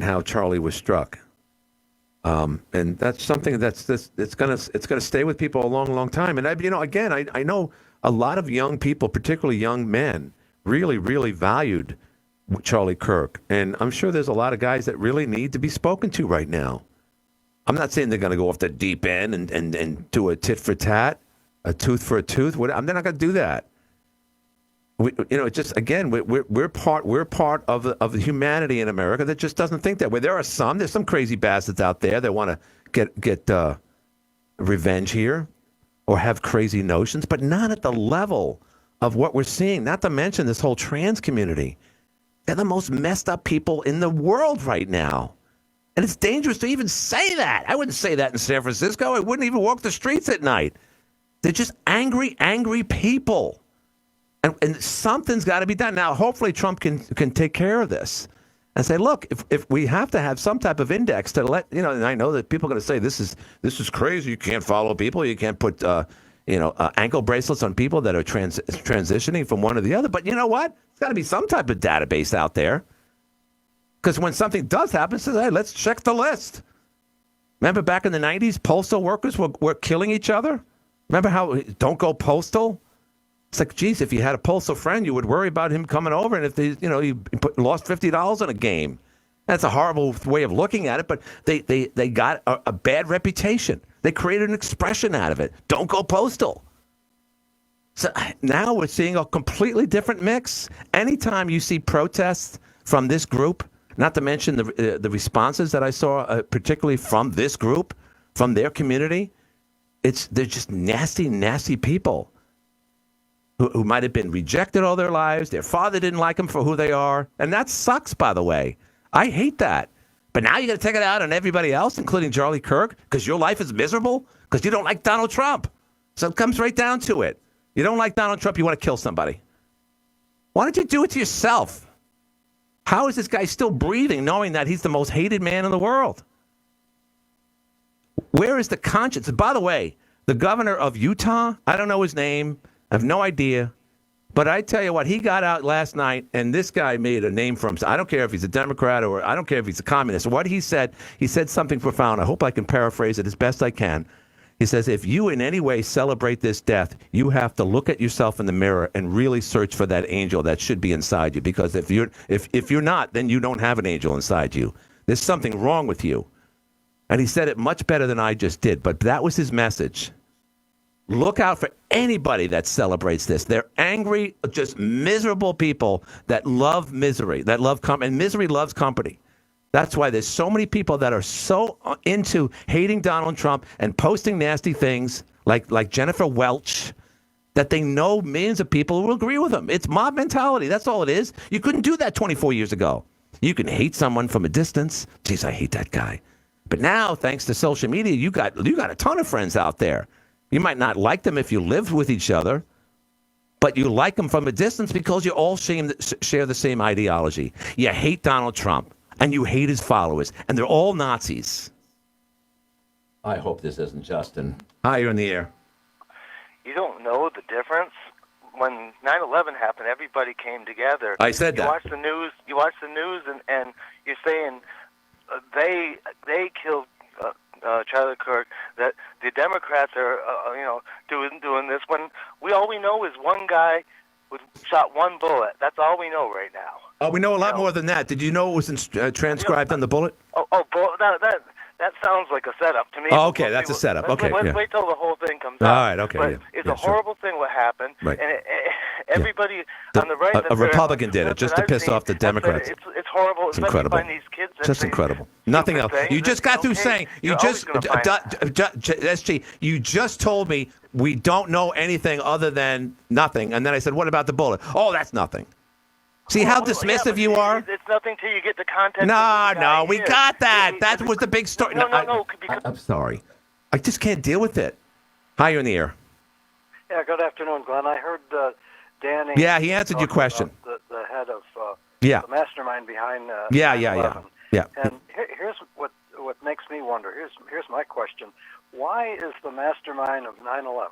how Charlie was struck. And that's something it's gonna stay with people a long, long time. And I know a lot of young people, particularly young men, really, really valued Charlie Kirk, and I'm sure there's a lot of guys that really need to be spoken to right now. I'm not saying they're going to go off the deep end and do a tit for tat, a tooth for a tooth. They're not going to do that. We're part of the humanity in America that just doesn't think that way. There's some crazy bastards out there that want to get revenge here or have crazy notions, but not at the level of what we're seeing. Not to mention this whole trans community. They're the most messed up people in the world right now. And it's dangerous to even say that. I wouldn't say that in San Francisco. I wouldn't even walk the streets at night. They're just angry, angry people. And something's got to be done. Now, hopefully Trump can take care of this and say, look, if we have to have some type of index to let, and I know that people are going to say, this is crazy. You can't follow people. You can't put, ankle bracelets on people that are transitioning from one to the other. But you know what? There's got to be some type of database out there. Because when something does happen, it says, hey, let's check the list. Remember back in the 90s, postal workers were killing each other? Remember how don't go postal? It's like, geez, if you had a postal friend, you would worry about him coming over, and if he lost $50 on a game. That's a horrible way of looking at it, but they got a bad reputation. They created an expression out of it. Don't go postal. So now we're seeing a completely different mix. Anytime you see protests from this group, not to mention the responses that I saw, particularly from this group, from their community, they're just nasty, nasty people who might have been rejected all their lives. Their father didn't like them for who they are. And that sucks, by the way. I hate that. But now you got to take it out on everybody else, including Charlie Kirk, because your life is miserable because you don't like Donald Trump. So it comes right down to it. You don't like Donald Trump, you want to kill somebody. Why don't you do it to yourself? How is this guy still breathing knowing that he's the most hated man in the world? Where is the conscience? And by the way, the governor of Utah, I don't know his name. I have no idea. But I tell you what, he got out last night, and this guy made a name for himself. I don't care if he's a Democrat or I don't care if he's a communist. What he said something profound. I hope I can paraphrase it as best I can. He says, if you in any way celebrate this death, you have to look at yourself in the mirror and really search for that angel that should be inside you. Because if you're not, then you don't have an angel inside you. There's something wrong with you. And he said it much better than I just did. But that was his message. Look out for anybody that celebrates this. They're angry, just miserable people that love misery, and misery loves company. That's why there's so many people that are so into hating Donald Trump and posting nasty things like Jennifer Welch that they know millions of people will agree with them. It's mob mentality. That's all it is. You couldn't do that 24 years ago. You can hate someone from a distance. Geez, I hate that guy. But now, thanks to social media, you got a ton of friends out there. You might not like them if you lived with each other, but you like them from a distance because you all share the same ideology. You hate Donald Trump, and you hate his followers, and they're all Nazis. I hope this isn't Justin. Hi, you're in the air. You don't know the difference? When 9/11 happened, everybody came together. I said that. You watch the news, and you're saying they killed Charlie Kirk, that the Democrats are doing this, when all we know is one guy shot one bullet. That's all we know right now. Oh, we know a lot more than that. Did you know it was transcribed on the bullet? That sounds like a setup to me. Oh, okay, that's a setup. Okay, let's wait till the whole thing comes out. All right, okay. But it's a horrible thing what happened, right. And everybody on the right. A Republican did it just to piss off the Democrats. It's horrible. It's incredible. These kids just incredible. Nothing else. You just got through saying SG. You just told me we don't know anything other than nothing, and then I said, "What about the bullet?" Oh, that's nothing. See how dismissive you are? It's nothing till you get the context. No, we got that. That was the big story. No. I'm sorry. I just can't deal with it. Hi, you're in the air. Yeah, good afternoon, Glenn. I heard Danny. Yeah, he answered your question. The head of the mastermind behind. Yeah. And here's what makes me wonder. Here's my question: why is the mastermind of 9/11,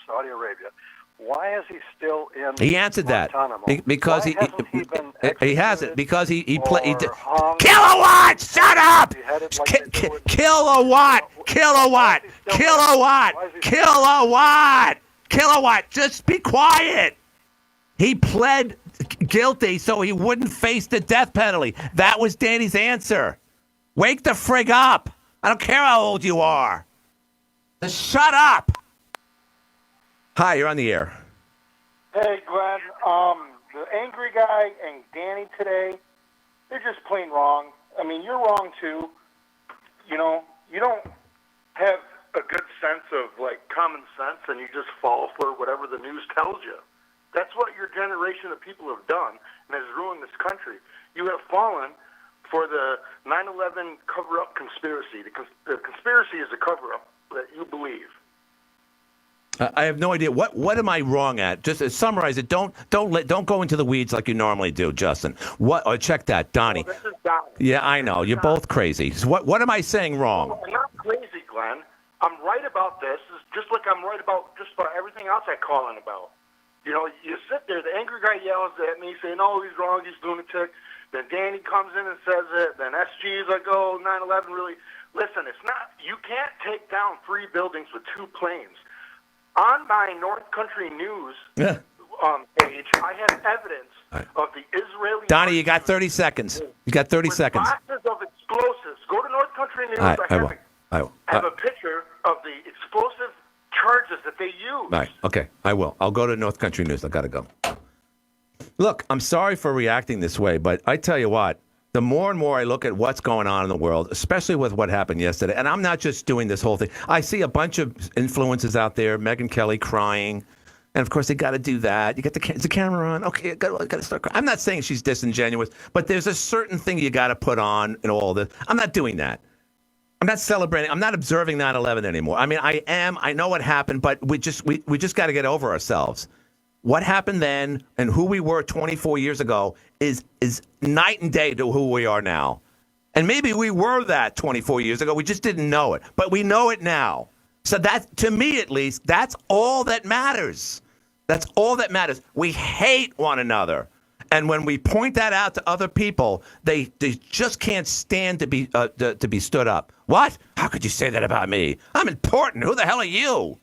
Saudi Arabia? Why is he still in He answered that Guantanamo? because Why hasn't he been he hasn't because he played or hung kilowatt. Shut up! beheaded like they do with- Kilowatt, kilowatt, Why is he still kilowatt, Why is he- kilowatt, kilowatt. Just be quiet. He pled guilty so he wouldn't face the death penalty. That was Danny's answer. Wake the frig up. I don't care how old you are. Just shut up. Hi, you're on the air. Hey, Glenn. The angry guy and Danny today, they're just plain wrong. I mean, you're wrong, too. You know, you don't have a good sense of, like, common sense, and you just fall for whatever the news tells you. That's what your generation of people have done and has ruined this country. You have fallen for the 9/11 cover-up conspiracy. The conspiracy is a cover-up that you believe. I have no idea what am I wrong at. Just summarize it. Don't go into the weeds like you normally do, Justin. What? Oh, check that, Donnie. Well, this is Donnie. Yeah, I know. You're both crazy. So what am I saying wrong? I'm not crazy, Glenn. I'm right about this, just like I'm right about just about everything else I call in about. You know, you sit there, the angry guy yells at me, saying, "Oh, he's wrong, he's lunatic." Then Danny comes in and says it. Then SG is like, "Oh, 9/11 really." Listen, it's not. You can't take down 3 buildings with 2 planes. On my North Country News page, I have evidence of the Israeli. Donnie, you got 30 seconds. You got 30 with seconds. boxes of explosives. Go to North Country News. All right, I will. I have a picture of the explosive charges that they use. All right, okay, I will. I'll go to North Country News. I got to go. Look, I'm sorry for reacting this way, but I tell you what, the more and more I look at what's going on in the world, especially with what happened yesterday, and I'm not just doing this whole thing. I see a bunch of influences out there, Megyn Kelly crying, and of course they got to do that. You get the camera on. Okay, I got to start crying. I'm not saying she's disingenuous, but there's a certain thing you got to put on in all this. I'm not doing that. I'm not celebrating. I'm not observing 9/11 anymore. I mean, I am. I know what happened, but we just got to get over ourselves. What happened then and who we were 24 years ago is night and day to who we are now. And maybe we were that 24 years ago. We just didn't know it. But we know it now. So that, to me at least, that's all that matters. That's all that matters. We hate one another. And when we point that out to other people, they just can't stand to be stood up. What? How could you say that about me? I'm important. Who the hell are you?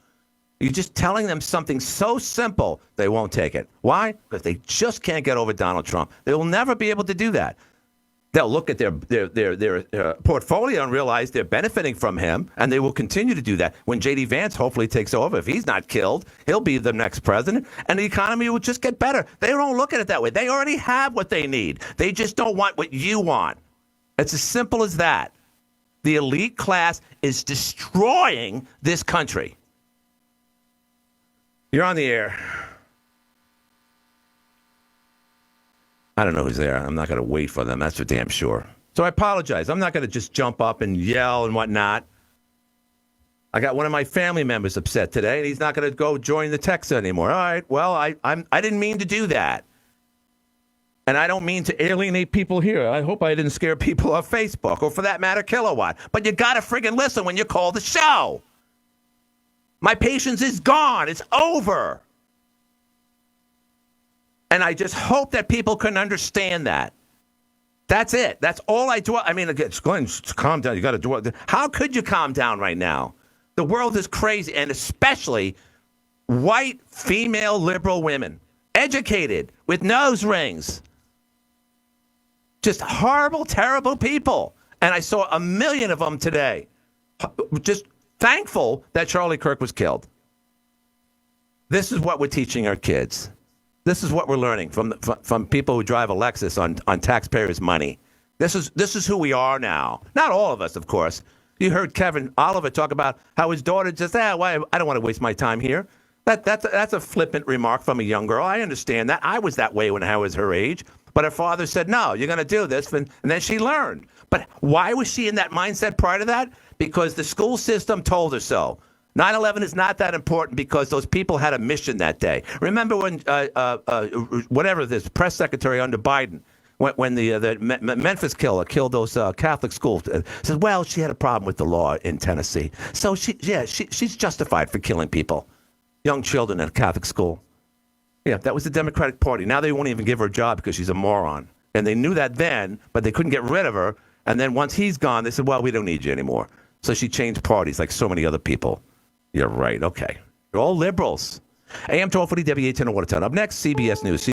You're just telling them something so simple, they won't take it. Why? Because they just can't get over Donald Trump. They will never be able to do that. They'll look at their portfolio and realize they're benefiting from him, and they will continue to do that. When J.D. Vance hopefully takes over, if he's not killed, he'll be the next president, and the economy will just get better. They don't look at it that way. They already have what they need. They just don't want what you want. It's as simple as that. The elite class is destroying this country. You're on the air. I don't know who's there. I'm not going to wait for them. That's for damn sure. So I apologize. I'm not going to just jump up and yell and whatnot. I got one of my family members upset today, and he's not going to go join the text anymore. All right. Well, I didn't mean to do that. And I don't mean to alienate people here. I hope I didn't scare people off Facebook or, for that matter, Kilowatt. But you got to friggin' listen when you call the show. My patience is gone. It's over. And I just hope that people can understand that. That's it. That's all I do. I mean, Glenn, calm down. You got to do it. How could you calm down right now? The world is crazy, and especially white, female, liberal women, educated, with nose rings. Just horrible, terrible people. And I saw 1 million of them today. Just thankful that Charlie Kirk was killed. This is what we're teaching our kids. This is what we're learning from people who drive a Lexus on taxpayers' money. This is who we are now. Not all of us, of course. You heard Kevin Oliver talk about how his daughter just, why I don't want to waste my time here. That's a flippant remark from a young girl. I understand that. I was that way when I was her age. But her father said, no, you're going to do this. And then she learned. But why was she in that mindset prior to that? Because the school system told her so. 9/11 is not that important because those people had a mission that day. Remember when, whatever this press secretary under Biden, when the Memphis killer killed those Catholic schools, said, well, she had a problem with the law in Tennessee. So she's justified for killing people, young children at a Catholic school. Yeah, that was the Democratic Party. Now they won't even give her a job because she's a moron. And they knew that then, but they couldn't get rid of her. And then once he's gone, they said, well, we don't need you anymore. So she changed parties like so many other people. You're right. Okay. You're all liberals. AM 1240 WH in Watertown. Up next, CBS News.